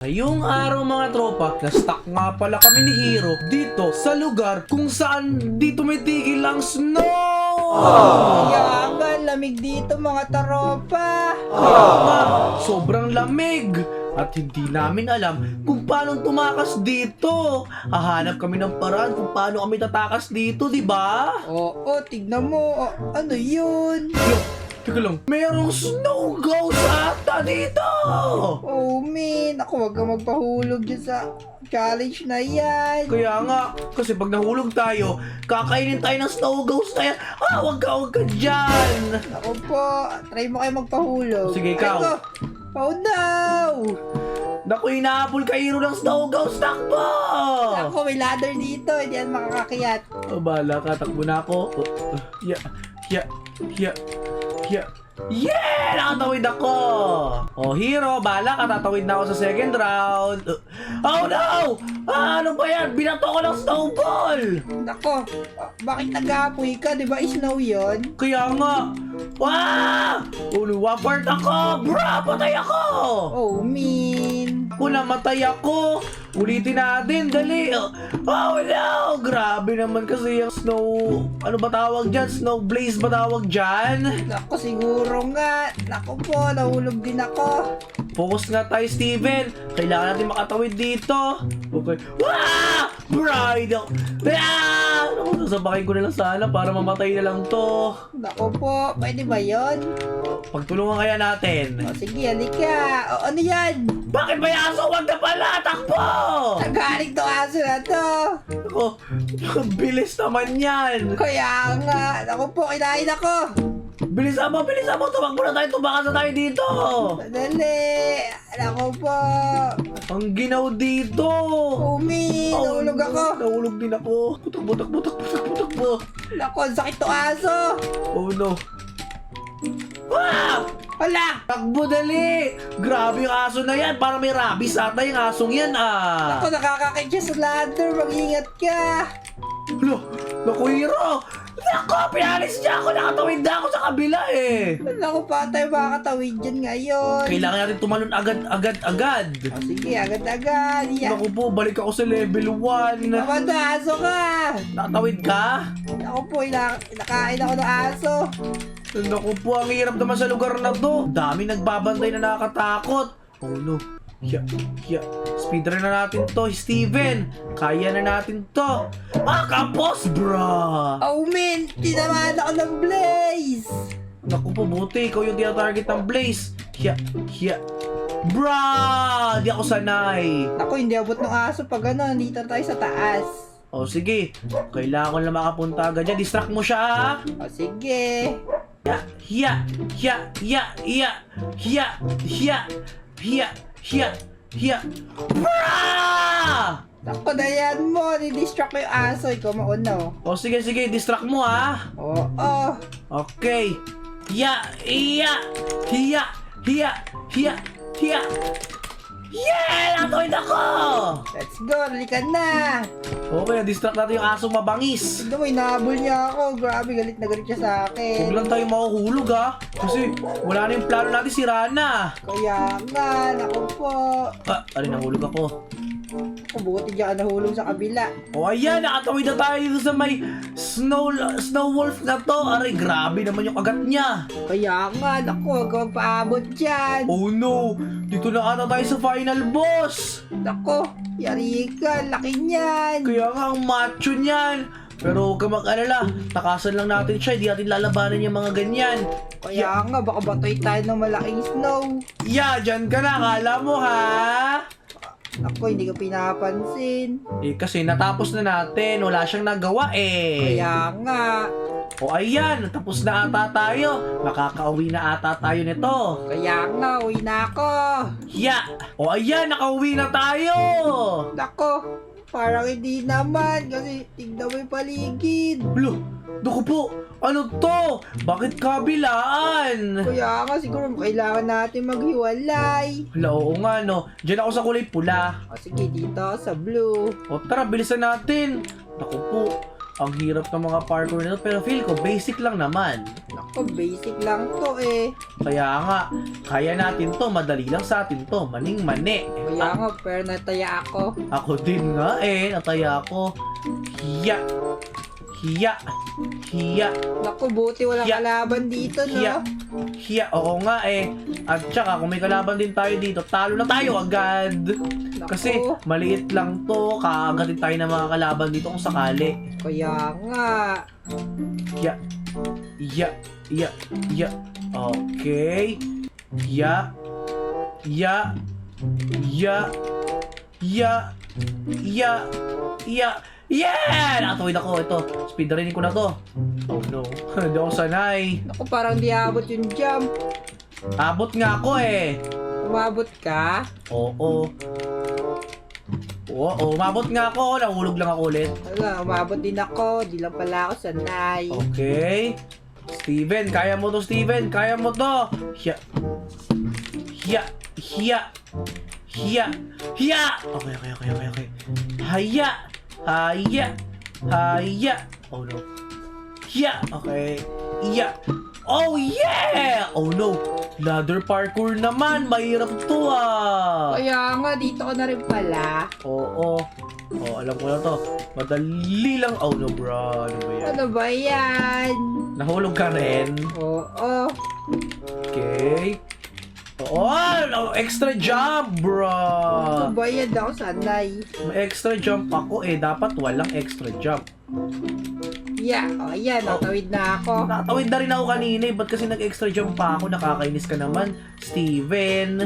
Ngayong araw mga tropa, na-stuck nga pala kami ni Hero dito sa lugar kung saan di tumitigil ang snow! Kaya nga, lamig dito mga tropa. Kaya nga, sobrang lamig! At hindi namin alam kung paano tumakas dito. Hahanap kami ng paraan kung paano kami tatakas dito, di ba? Oo, tignan mo. Ano yun? Teka lang, merong snow ghost ata dito! Oh, man. Ako, wag kang magpahulog dyan sa challenge na yan. Kaya nga, kasi pag nahulog tayo, kakainin tayo ng snow ghost na yan. Wag ka dyan! Ako po, try mo kayo magpahulog. Sige, ikaw. Ay, ko. Oh, no! Naku, inaapol ka Hero ng snow ghost, takbo! Ako, may ladder dito. Hindi yan makakakiyat. Bahala ka, takbo na ako. Yeah! Nakatawid ako! Hero, bahala ka, tatawid na ako sa second round. Oh no! Ano ba yan? Binato ko ng snowball! Nako, bakit nag-aapoy ka? Di ba snow yun? Kaya nga! Wapart ako! Bra! Patay ako! Oh, man. Namatay ako! Ulitin natin, dali! Oh no! Grabe naman kasi yung snow... Ano ba tawag dyan? Snow blaze ba tawag dyan? Nako, siguro nga. Nako po, nahulog din ako. Focus nga tayo, Steven. Kailangan natin makatawid dito. Okay. Bride! Naku, sasabakin ko na lang sana para mamatay na lang to. Nako po, pwede ba yun? Pagtulungan kaya natin. O sige, halika. O ano yan? Bakit may aso? Wag na pala! Takbo! Nagaling to aso na to. Ako, bilis naman yan. Kaya nga, ako po, kinain ako. Bilisan mo! Tumakbo na tayo, tumakas na tayo dito. Dali. Ako po. Ang ginaw dito. Umi, nahulog ako. Nahulog din ako. Takbo. Nako, ang sakit to aso. Oh no. Hala. Takbo dali! Grabe yung aso na yan. Parang may rabies ata yung asong yan Ako, nakakakit siya sa ladder. Mag-ingat ka. Naku, Hero! Naku, pinalis niya ako! Nakatawid na ako sa kabila eh! Naku, patay makakatawid dyan ngayon. Kailangan natin tumalon agad. O sige, agad-agad. Yan. Naku po, balik ako sa level 1. Naman to, aso ka. Nakatawid ka? Ako po, nakain ako ng aso. Naku po, ang hirap naman sa lugar na to. Dami nagbabantay na nakakatakot. Oh no. Speedrun na natin to, Steven. Kaya na natin to. Kapos, bra! Oh man, tinamaan ako ng Blaze. Naku po, buti. Ikaw yung tinatarget ng Blaze. Bra! Di ako sanay. Ako, hindi abot ng aso pag ano, dito tayo sa taas. O sige, kailangan ko na makapunta agad dyan. Distract mo siya, ha? O sige. Bra! Ako na yan mo, distract mo yung aso, ikaw mauna. O sige, distract mo, ha? Oo. Okay. Natawid ako! Let's go, halika na. Okay, distract natin yung asong mabangis. Tignan mo, inahabol niya ako. Grabe, galit na galit siya sa Huwag akin. lang tayo mahuhulog, ha? Kasi wala na yung plano natin, sira na. Kaya nga, naku po. Nahulog ako. Ako, buti dyan ka nahulog sa kabila. O ayan, nakatawid na tayo dito sa may snow wolf na to. Aray, grabe naman yung kagat niya. Kaya nga, naku, huwag kang paabot dyan. Oh no, dito na ata tayo sa final boss. Naku, yari ka, laki niyan. Kaya nga, ang macho niyan. Pero huwag ka mag-alala, takasan lang natin siya, hindi natin lalabanan yung mga ganyan. Kaya nga, baka batay tayo ng malaking snow. Dyan ka na, kala mo ha? Ako, hindi ko pinapansin. Kasi natapos na natin, wala siyang nagawa eh. Kaya nga. O ayan, tapos na ata tayo. Makakauwi na ata tayo nito. Kaya nga, uwi na ako. O ayan, nakauwi na tayo. Nako, parang hindi naman kasi tignan mo yung paligid. Naku po, ano to? Bakit kabilaan? Kaya nga, siguro kailangan natin maghiwalay. Oo nga no, dyan ako sa kulay pula. O sige, dito sa blue. O tara, bilisan natin. Naku po, Ang hirap ng mga parkour nito, pero feel ko basic lang naman. Naku, basic lang to eh. Kaya nga, kaya natin to, madali lang sa atin to, maning-mani. Kaya nga, pero nataya ako. Ako din nga nataya ako. Hiya, hiya, hiya, Naku, buti walang Hiya. kalaban dito, no? hiya, hiya. Oo nga At saka, kung may kalaban din tayo dito, talo na tayo agad. Naku, Kasi maliit lang to, kaagatin tayo ng mga kalaban dito kung sakali. kaya nga. Ya, ya, ya, ya. Okay. Ya, ya, ya, ya, ya, ya. Yeah! Nakatawid ako. Ito, speedrunning ko na to. Oh no, hindi ako sanay. Naku, parang di abot yung jump. Abot nga ako Umabot ka? Oo. Oo, umabot nga ako. Nahulog lang ako ulit. Wala, umabot din ako. Di lang pala ako sanay. Okay. Steven, kaya mo to, Steven. Kaya mo to. Hiya. Hiya. Hiya. Hiya. Hiya. Okay. Haya. Haya. Haya. Oh no. Hiya. Okay. Hiya. Oh yeah! Oh no. Ladder parkour naman. Mahirap to Kaya nga, dito ko na rin pala. Oo. Oh, alam ko na to. Madali lang. Oh no, bro. Ano ba yan? Ano ba yan? Nahulog ka rin. Oo. Okay. Oh, extra jump, bro. Ano ba yan? Ako sanay. May extra jump ako Dapat walang extra jump. Yeah. O, yan. Natawid na ako. Nakatawid na rin ako kanina Ba't kasi nag-extra jump pa ako? Nakakainis ka naman, Steven.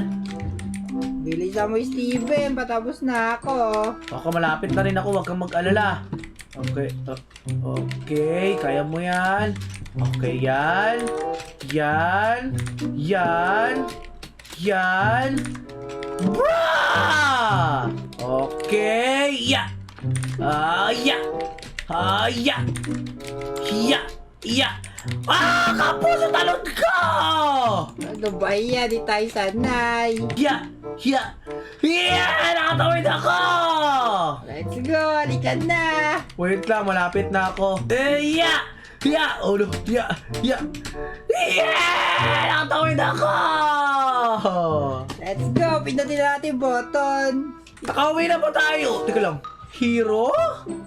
Bilisan mo, Steven. Patapos na ako. Baka malapit na rin ako. Huwag kang mag-alala. Okay. Okay. Kaya mo yan. Okay, yan. Yan. Yan. Yan. Bra! Okay. Ya. Ya. Ya. Ya. Ya. Kapuso talon ko! Ano ba yan? Di tayo sanay. Ya. Ya. Ya! Nakatawid ako! Let's go. Halika na. Wait lang, malapit na ako. Ya! Ya! Oh no! Ya! Ya! Yeah! Nakatawid ako! Let's go. Pindutin natin button. Nakauwi na ba tayo? Teka lang. Hero?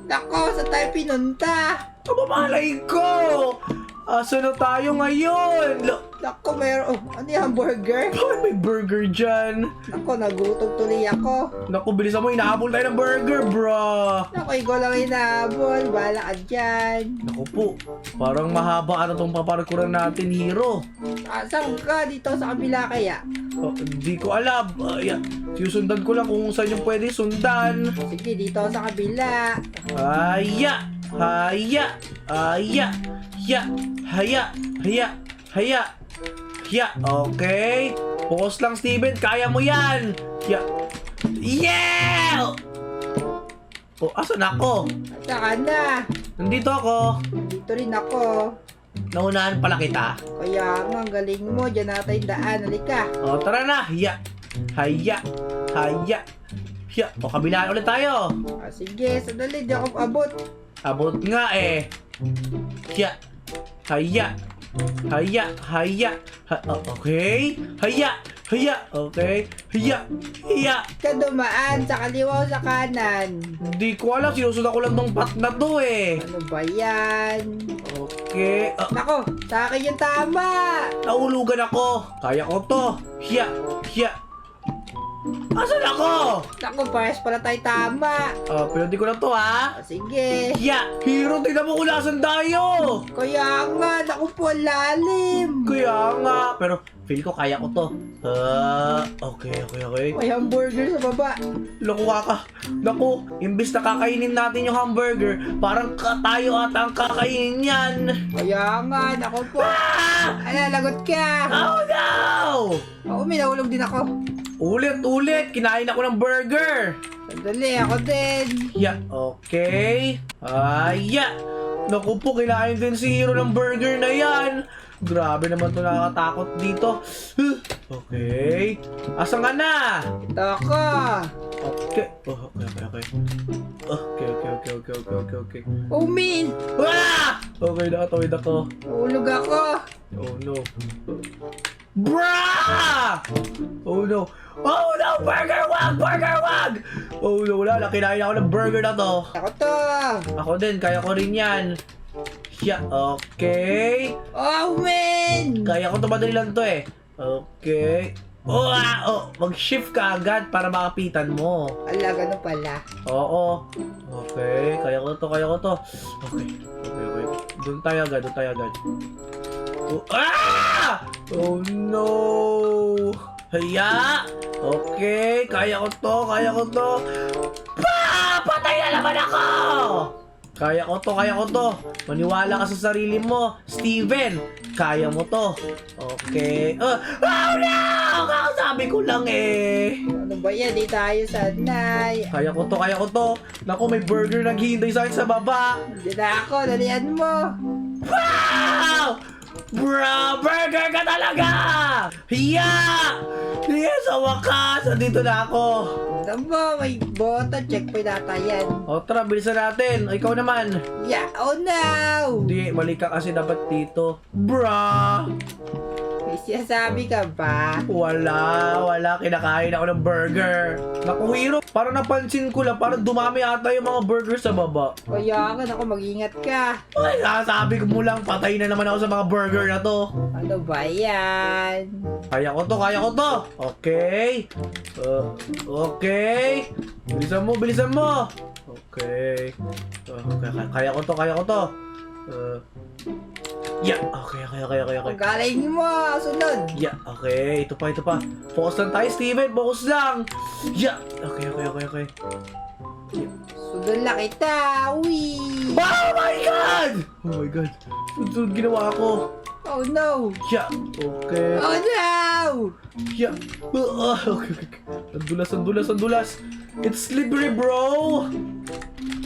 Nako, sa tayo pinunta. Kapamalay ko! Asa na tayo ngayon? Nako, meron. Oh, ano yung hamburger? Bakit may burger dyan? Nako, nagutom tuloy ako. Naku, bilisan mo. Inahabol tayo ng burger, bro. Nako, ikaw lang inaabol. Bahala ka dyan. Naku po. Parang mahaba ata itong paparkuran natin, Hero. Saan ka? Dito sa kabila kaya? Hindi ko alam. Sinusundan ko lang kung saan yung pwede sundan. Sige, dito sa kabila. Haya! Haya! Haya! Haya! Haya! Haya! Haya! Haya! Okay. Focus lang, Steven. Kaya mo yan! Haya! Yeah! Oh, asan ako? Saan ka na? Nandito ako. Dito rin ako. Naunahan pala kita. Kaya nga, ang galing mo. Diyan na tayong daan. Halika. O, tara na. Haya! Haya! Haya! Haya! O, kabilaan ulit tayo. Sige, sandali. Di ako abot. Abot nga Haya! Haya! Haya! Haya! Okay! Haya! Haya! Okay! Haya! Haya! Ka dumaan sa kaliwa o sa kanan. Hindi ko alam. Sinusundan ko lang tong path na to Ano ba yan? Okay. Nako, sa akin yung tama. Nahulugan ako. Kaya ko to. Haya! Haya! Asan ako? Nako, pares pala tayo tama. Pero di ko na to Sige. Haya! Hero, tignan mo kung nasan tayo! Kaya nga, naku po, lalim. Kaya nga. Pero feel ko kaya ko to. Okay. May hamburger sa baba. Naku kaka. Naku, imbis na kakainin natin yung hamburger, parang tayo ata ang kakainin yan. Kaya nga, naku po. Lagot ka. Oh no! Oo, may nahulog din ako. Ulit, kinain ako ng burger. Sandali, ako din. Yeah, okay. Yeah. Naku po, kinain din si Hero ng burger na yan. Grabe naman to, nakakatakot dito. Okay. Asan ka na? Ito ako. Okay. Oh, okay. Okay. Oh, Min! Ah! Okay, nakatawid ako. Ulog ako. Oh no. Bruh! Oh no. Oh no! Burger wag! Oh no, wala na. Kinain ako ng burger na to. Ako to. Ako din, kaya ko rin yan. Yeah, okay. Oh, Min! Kaya ko to, madali lang to eh. Okay. Mag-shift ka agad para makapitan mo. Ala, gano'n pala. Oo. Okay, kaya ko to. Okay. Doon tayo agad. Oh, ah! Oh no! Haya! Okay, kaya ko to. Patay na naman ako! Kaya ko to. Maniwala ka sa sarili mo, Steven. Kaya mo to. Okay. Oh no! Kakasabi ko lang eh. Ano ba yan? Di tayo sanay. Kaya ko to. Naku, may burger naghihintay sa akin sa baba. Diyan na ako. Dalian mo. Wow! Bro, burger ka talaga! Hiya! Sa wakas! Andito na ako. Ano ba? May button. Checkpoint ata yan. O tara, bilisan natin. O, ikaw naman. Yeah. Oh, no! Hindi, mali ka kasi dapat dito. Bro! May sinasabi ka ba? Wala. Kinakain ako ng burger. Naku, Hero, parang napansin ko lang, parang dumami ata yung mga burger sa baba. Kaya ka, ako mag-ingat ka. Ay, sasabi ko mo lang, patay na naman ako sa mga burger na to. Ano ba yan? Kaya ko to. Okay. Okay. Bilisan mo. Okay. Kaya ko to. Yeah. Okay. Ang galing mo. Sunod. Yeah. Okay. Ito pa. Focus lang tayo, Steven. Focus lang. Yeah. Okay. Yeah. Sunod lang kita. Uy. Oh my God! Sunod ginawa ko. Oh no. Yeah. Okay. Oh no. Yeah. Okay. Ang dulas. It's slippery, bro.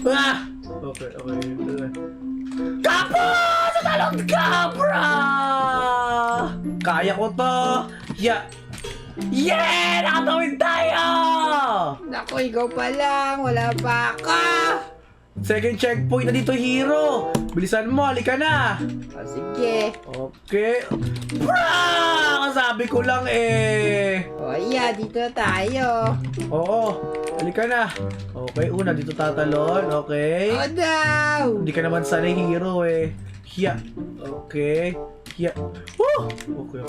Ah! Okay. Kapo! Natalon ka, bro! Kaya ko to. Yeah! Nakatawid tayo! Naku, ikaw pa lang. Wala pa ako. Second checkpoint na dito, Hero. Bilisan mo, halika na. Oh, sige. Okay. Bro! Sabi ko lang eh. Oh, yeah. Dito na tayo. Oo. Halika na. Okay, una dito tatalon. Okay. Oh no. Hindi ka naman sanay, Hero eh. Hiya. Okay. Hiya. Woo! Okay.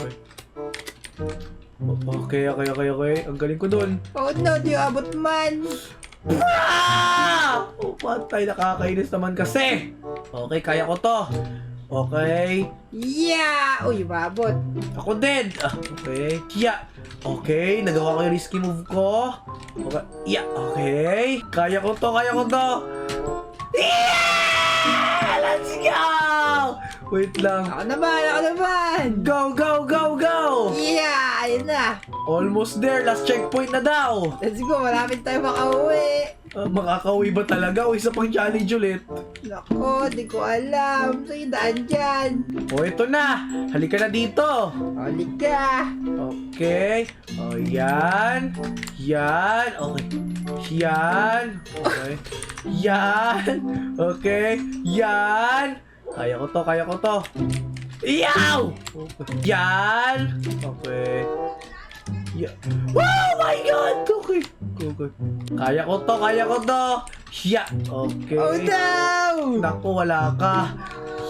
Okay. Ang galing ko dun. Oh no, di abot man. Oh, patay. Nakakainis naman kasi. Okay, kaya ko to. Okay. Yeah! Uy, umabot. Ako din. Okay. Hiya. Okay, nagawa ko yung risky move ko. Okay. Yeah. Okay. Kaya ko to. Yeah! Let's go! Wait lang. Ako naman. Go! Yeah! Ayun na. Almost there. Last checkpoint na daw. Let's go. Malapit tayo makauwi. Makakauwi ba talaga o isa pang challenge ulit? Nako, di ko alam. Sa'yo daan dyan. O, ito na. Halika na dito. Halika. Okay. O, yan. Okay. Yan. Okay. Yan. Okay. Yan. Kaya ko to. Iyaw! Yan. Okay. Yeah. Oh my God! Okay. Kaya ko to. Yeah. Okay. Oh no! Naku, wala ka.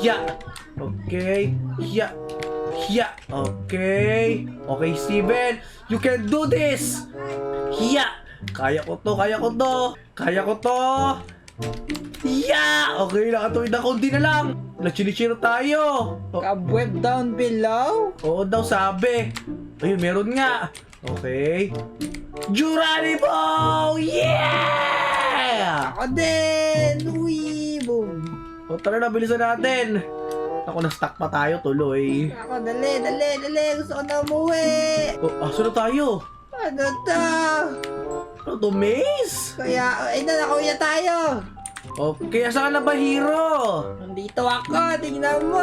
Yeah. Okay. Yeah. Okay. Okay, Steven. You can do this. Yeah. Kaya ko to. Yeah. Okay, nakatuwid na konti na lang. Nachinichiro tayo. Cobweb down below? Oo daw sabi. Ayun, meron nga. Okay. Geronimo! Yeah! Ako din! Uy! Boom! O tara na, bilisan natin. Ako, na-stuck pa tayo tuloy. Ako, dali! Gusto ko na umuwi! O, aso na tayo? Ano to? Ano to, maze? Kaya, nakauwi na tayo! Okay, asan ka na ba, Hero? Nandito ako! Tingnan mo!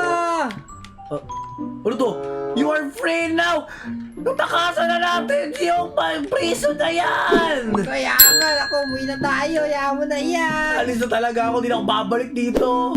Ano to? You are free now! Natakasan na natin yung prison na yan! Kaya nga, ako, umuwi na tayo. Hayaan mo na yan. Alis na talaga ako, di na ako babalik dito.